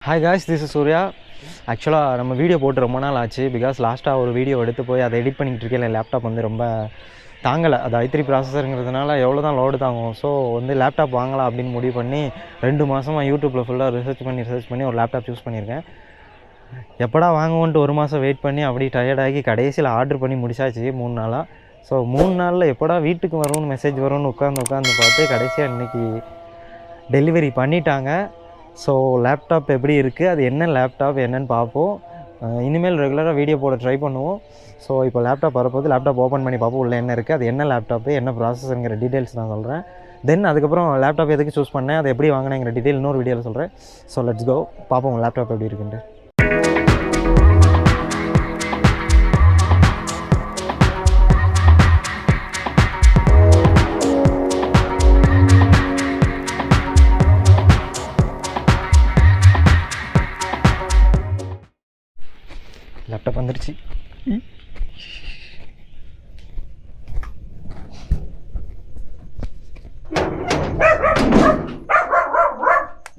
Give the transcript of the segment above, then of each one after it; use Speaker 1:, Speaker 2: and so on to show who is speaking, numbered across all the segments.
Speaker 1: Hi guys, this is Surya. ஆக்சுவலாக நம்ம video போட்டு ரொம்ப நாள் ஆச்சு. பிகாஸ் லாஸ்ட்டாக ஒரு வீடியோ எடுத்து போய் அதை எடிட் பண்ணிகிட்டு இருக்கேன். என் லேப்டாப் வந்து ரொம்ப தாங்கலை. அது i3 ப்ராசஸருங்கிறதுனால எவ்வளோ தான் லோடு தாங்கும். ஸோ வந்து லேப்டாப் வாங்கலாம் அப்படின்னு முடிவு பண்ணி 2 மாதமாக யூடியூப்பில் ஃபுல்லாக ரிசர்ச் பண்ணி ஒரு லேப்டாப் சூஸ் பண்ணியிருக்கேன். எப்படா வாங்குவோன்ட்டு 1 மாதம் வெயிட் பண்ணி அப்படி டயர்டாகி கடைசியில் ஆர்டர் பண்ணி முடிச்சாச்சு 3 நாளாக. ஸோ 3 நாளில் எப்படா வீட்டுக்கு வரும்னு மெசேஜ் வரும்னு உட்காந்து பார்த்து கடைசியாக இன்றைக்கி டெலிவரி பண்ணிட்டாங்க. ஸோ லேப்டாப் எப்படி இருக்குது, அது என்ன லேப்டாப் என்னென்னு பார்ப்போம். இனிமேல் ரெகுலராக வீடியோ போட ட்ரை பண்ணுவோம். ஸோ இப்போ லேப்டாப் வரப்போது லேப்டாப் ஓப்பன் பண்ணி பார்ப்போம் உள்ளே என்ன இருக்குது, அது என்ன லேப்டாப்பு, என்ன ப்ராசஸருங்கிற டீட்டெயில்ஸ் நான் சொல்கிறேன். தென் அதுக்கப்புறம் லேப்டாப் எதுக்கு சூஸ் பண்ணேன், அதை எப்படி வாங்கினேங்கிற டீட்டெயில் இன்னொரு வீடியோவில் சொல்கிறேன். ஸோ லெட்ஸ் கோ, பார்ப்போம் லேப்டாப் எப்படி இருக்குன்ட்டு. லேப்டாப் வந்துருச்சு.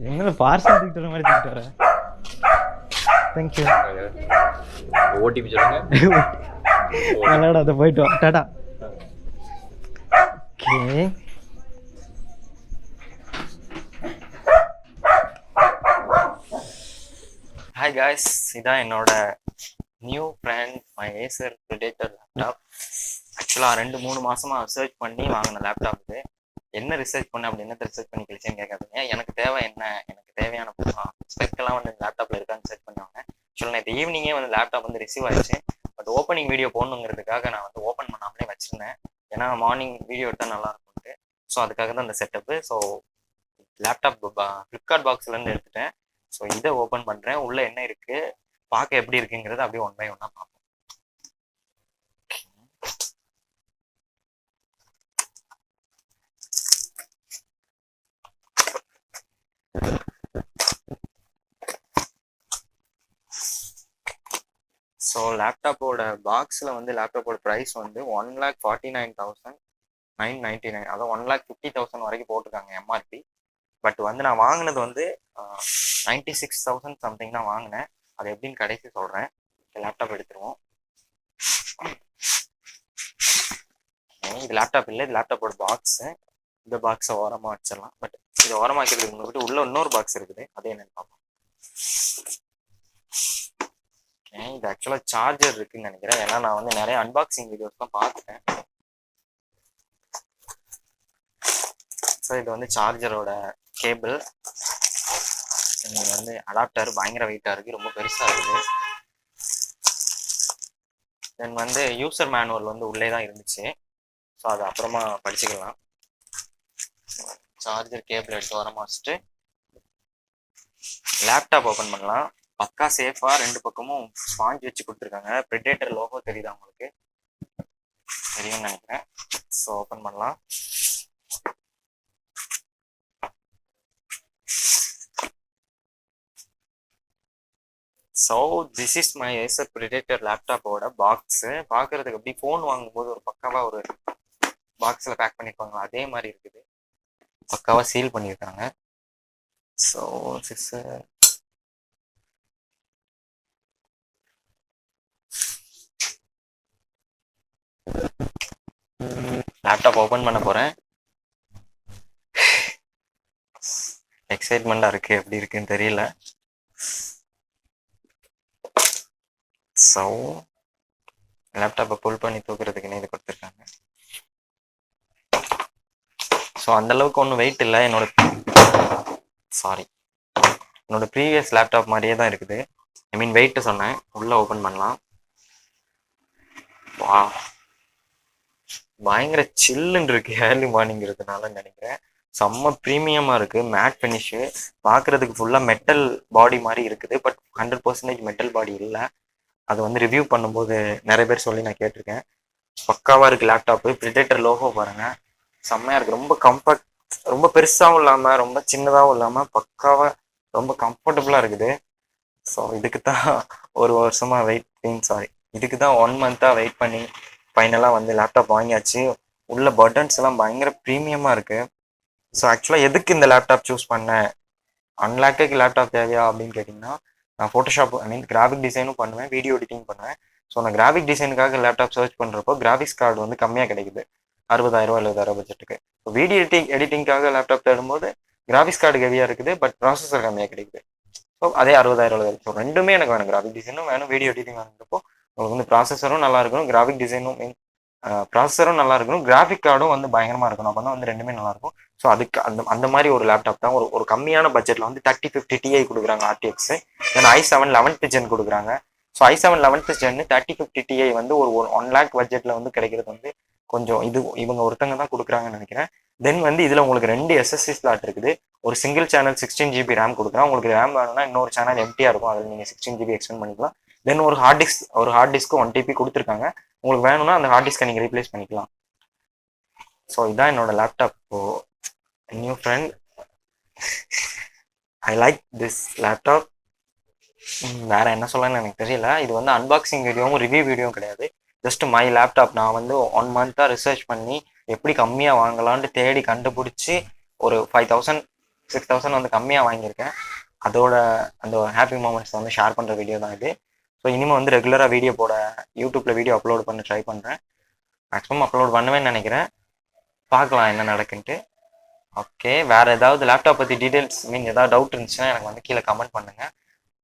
Speaker 1: எங்கே பார்சல் தூக்கிட்டு வர மாதிரி தூக்கிட்டு வர. தேங்க்யூ.
Speaker 2: ஓடிபி சொல்லுங்க.
Speaker 1: நல்லாடா, அதை போயிட்டு வா. டாடா. ஓகே, ஹாய் காய்ஸ், இதான் என்னோட new brand my Acer predator laptop. ஆக்சுவலாக 2-3 மாதமாக ரிசர்ச் பண்ணி வாங்கின லேப்டாப் இது. என்ன ரிசர்ச் பண்ண அப்படி என்ன ரிசர்ச் பண்ணி கழிச்சேன்னு கேட்காதீங்க. எனக்கு தேவை என்ன, எனக்கு தேவையான ஸ்பெக்கெல்லாம் வந்து லேப்டாப்பில் இருக்கான்னு செர்ச் பண்ணுவாங்க. ஆக்சுவலாக நேற்று ஈவினிங்கே வந்து லேப்டாப் வந்து ரிசீவ் ஆயிடுச்சு. பட் ஓப்பனிங் வீடியோ போடணுங்கிறதுக்காக நான் வந்து ஓப்பன் பண்ணாமலே வச்சுருந்தேன். ஏன்னா மார்னிங் வீடியோ எடுத்தால் நல்லா இருக்கும்ட்டு. ஸோ அதுக்காக தான் இந்த செட்டப்பு. ஸோ லேப்டாப் ஃப்ளிப்கார்ட் பாக்ஸ்லேருந்து எடுத்துட்டேன். ஸோ இதை ஓப்பன் பண்ணுறேன். உள்ளே என்ன இருக்குது, பார்க்க எப்படி இருக்குங்கிறது அப்படியே 1 by 1 பார்ப்போம். ஸோ லேப்டாப்போட பாக்ஸில் வந்து லேப்டாப்போட ப்ரைஸ் வந்து 1,49,999, அதாவது 1,50,000 வரைக்கும் போட்டிருக்காங்க எம்ஆர்பி. பட் வந்து நான் வாங்கினது வந்து 96,000 சம்திங் தான் வாங்கினேன். அது எப்படின்னு கடைசி சொல்கிறேன். லேப்டாப் எடுத்துருவோம். இது லேப்டாப் இல்லை, இது லேப்டாப்போட பாக்ஸு. இந்த பாக்ஸை ஓரமாக வச்சிடலாம். பட் இதை ஓரமாக வைக்கிறதுக்கு முன்னாடி உள்ள இன்னொரு பாக்ஸ் இருக்குது, அதே என்னன்னு பார்ப்போம். இது ஆக்சுவலாக சார்ஜர் இருக்குன்னு நினைக்கிறேன். ஏன்னா நான் வந்து நிறைய அன்பாக்சிங் வீடியோஸ்லாம் பார்த்துட்டேன். ஸோ இது வந்து சார்ஜரோட கேபிள். இது வந்து அடாப்டர் பயங்கர வெயிட்டாக இருக்குது, ரொம்ப பெருசாக இருக்குது. தென் வந்து யூசர் மேனுவல் வந்து உள்ளே தான் இருந்துச்சு. ஸோ அது அப்புறமா படிச்சுக்கலாம். சார்ஜர் கேபிள் எடுத்து வர வச்சுட்டு லேப்டாப் ஓப்பன் பண்ணலாம். பக்கா சேஃபாக 2 பக்கமும் ஸ்பாஞ்ச் வச்சு கொடுத்துருக்காங்க. ப்ரிடேட்டர் லோகோ தெரியுதா உங்களுக்கு? தெரியும்னு நினைக்கிறேன். ஸோ ஓப்பன் பண்ணலாம். So this is my Acer Predator லேப்டாப்போட பாக்ஸு. பார்க்குறதுக்கு எப்படி ஃபோன் வாங்கும்போது ஒரு பக்காவாக ஒரு பாக்ஸில் பேக் பண்ணியிருப்பாங்க, அதே மாதிரி இருக்குது. பக்காவாக சீல் பண்ணியிருக்காங்க. ஸோ லேப்டாப் ஓப்பன் பண்ண போகிறேன். எக்ஸைட்மெண்ட்டாக இருக்குது, எப்படி இருக்குன்னு தெரியல. ஸோ லேப்டாப்பை புல் பண்ணி தூக்குறதுக்குன்னு இது கொடுத்துருக்காங்க. ஸோ அந்தளவுக்கு ஒன்றும் வெயிட் இல்லை. என்னோட ப்ரீவியஸ் லேப்டாப் மாதிரியே தான் இருக்குது. ஐ மீன் வெயிட்டு சொன்னேன். உள்ளே ஓப்பன் பண்ணலாம். வா, பயங்கர சில்லுன்னு இருக்குது. ஏர்லி மார்னிங்கிறதுனால நினைக்கிறேன். செம்ம ப்ரீமியமாக இருக்குது. மேட் ஃபினிஷு பார்க்குறதுக்கு ஃபுல்லாக மெட்டல் பாடி மாதிரி இருக்குது. பட் 100% மெட்டல் பாடி இல்லை. அது வந்து ரிவ்யூ பண்ணும்போது நிறைய பேர் சொல்லி நான் கேட்டிருக்கேன். பக்காவாக இருக்குது லேப்டாப்பு. ப்ரிடேட்டர் லோகோ பாருங்கள், செம்மையாக இருக்குது. ரொம்ப கம்ஃபர்ட், ரொம்ப பெருசாகவும் இல்லாமல் ரொம்ப சின்னதாகவும் இல்லாமல் பக்காவாக ரொம்ப கம்ஃபர்டபுளாக இருக்குது. ஸோ இதுக்கு தான் ஒரு வருஷமாக இதுக்கு தான் 1 மந்த்தாக வெயிட் பண்ணி ஃபைனலாக வந்து லேப்டாப் வாங்கியாச்சு. உள்ள பட்டன்ஸ் எல்லாம் பயங்கர ப்ரீமியமாக இருக்குது. ஸோ ஆக்சுவலாக எதுக்கு இந்த லேப்டாப் சூஸ் பண்ணேன், 1 லேக்குக்கு லேப்டாப் தேவையா அப்படின்னு கேட்டிங்கன்னா, நான் ஃபோட்டோஷாப் கிராஃபிக் டிசைனும் பண்ணுவேன், வீடியோ எடிட்டிங் பண்ணுவேன். ஸோ நான் கிராஃபிக் டிசைனுக்காக லேப்டாப் சர்ச் பண்ணுறப்போ கிராஃபிக்ஸ் கார்டு வந்து கம்மியாக கிடைக்குது, 60,000 70,000 பட்ஜெட்டுக்கு. இப்போ வீடியோ எடிட்டிங்காக லேப்டாப் தேடும்போது கிராஃபிக்ஸ் கார்டு ஹெவியாக இருக்குது, பட் ப்ராசஸர் கம்மியாக கிடைக்குது. ஸோ அதே 60,000. ஸோ ரெண்டுமே எனக்கு வேணும், கிராஃபிக் டிசைனும் வேணும், வீடியோ எடிட்டிங் வேணுன்றப்போ உங்களுக்கு வந்து ப்ராசஸரும் நல்லா இருக்கணும், கிராஃபிக் டிசைனும் ப்ராசஸரும் நல்லா இருக்கணும், கிராஃபிக் கார்டும் வந்து பயங்கரமாக இருக்கணும். அப்போ தான் வந்து ரெண்டுமே நல்லாயிருக்கும். ஸோ அதுக்கு அந்த அந்த மாதிரி ஒரு லேப்டாப் தான் ஒரு கம்மியான பட்ஜெட்டில் வந்து 3050 Ti கொடுக்குறாங்க RTX. Then i7 11th gen கொடுக்குறாங்க. So i7 11th gen 3050 Ti வந்து ஒரு 1 லேக் பட்ஜெட்டில் வந்து கிடைக்கிறது வந்து கொஞ்சம் இவங்க ஒருத்தங்க தான் கொடுக்குறாங்கன்னு நினைக்கிறேன். தென் வந்து இதில் உங்களுக்கு 2 SSD ஸ்லாட் இருக்குது. ஒரு சிங்கிள் சேனல் 16 GB ரேம் கொடுக்குறேன். உங்களுக்கு ரேம் வேணும்னா இன்னொரு சேனல் எம்டியாக இருக்கும், அதில் நீங்கள் 16 GB எக்ஸ்டெண்ட் பண்ணிக்கலாம். தென் ஒரு ஹார்ட் டிஸ்க்கு 1 TB கொடுத்துருக்காங்க. உங்களுக்கு வேணும்னா அந்த ஹார்ட் டிஸ்கை நீங்கள் ரீப்ளேஸ் பண்ணிக்கலாம். ஸோ இதான் என்னோட laptop. New friend, I like this laptop. வேற என்ன சொல்லணும்னு எனக்கு தெரியல. இது வந்து அன்பாக்சிங் வீடியோவும் ரிவ்யூ வீடியோவும் கிடையாது, ஜஸ்ட் மை லேப்டாப். நான் வந்து 1 மந்த்தாக ரிசர்ச் பண்ணி எப்படி கம்மியாக வாங்கலான்ட்டு தேடி கண்டுபிடிச்சி ஒரு 5,000 6,000 வந்து கம்மியாக வாங்கியிருக்கேன். அதோட அந்த ஹாப்பி மூமெண்ட்ஸ் வந்து ஷேர் பண்ணுற வீடியோ தான் இது. ஸோ இனிமேல் வந்து ரெகுலராக வீடியோ போட யூடியூப்பில் வீடியோ அப்லோட் பண்ண ட்ரை பண்ணுறேன். மேக்ஸிமம் அப்லோட் பண்ணுவேன்னு நினைக்கிறேன், பார்க்கலாம் என்ன நடக்குன்ட்டு. ஓகே, வேறு ஏதாவது லேப்டாப் பற்றி டீட்டெயில்ஸ் ஏதாவது டவுட் இருந்துச்சுன்னா எனக்கு வந்து கீழே கமெண்ட் பண்ணுங்கள்.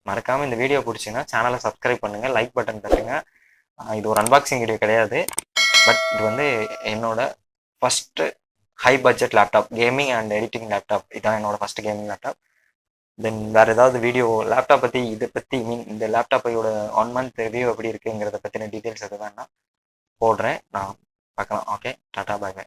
Speaker 1: மறக்காமல் இந்த வீடியோ பிடிச்சிங்கன்னா சேனலை சப்ஸ்கிரைப் பண்ணுங்கள், லைக் பட்டன் தட்டுங்க. இது ஒரு அன்பாக்சிங் வீடியோ கிடையாது, பட் இது வந்து என்னோட first high budget laptop, gaming and editing laptop. இதான் என்னோட ஃபஸ்ட்டு கேமிங் லேப்டாப். தென் வேறு ஏதாவது வீடியோ லேப்டாப் பற்றி இதை பற்றி இந்த லேப்டாப்பையோட 1 மந்த் ரிவ்யூ எப்படி இருக்குங்கிறத பற்றின டீட்டெயில்ஸ் எது வேணா போடுறேன், நான் பார்க்கலாம். Okay, tata, bye by.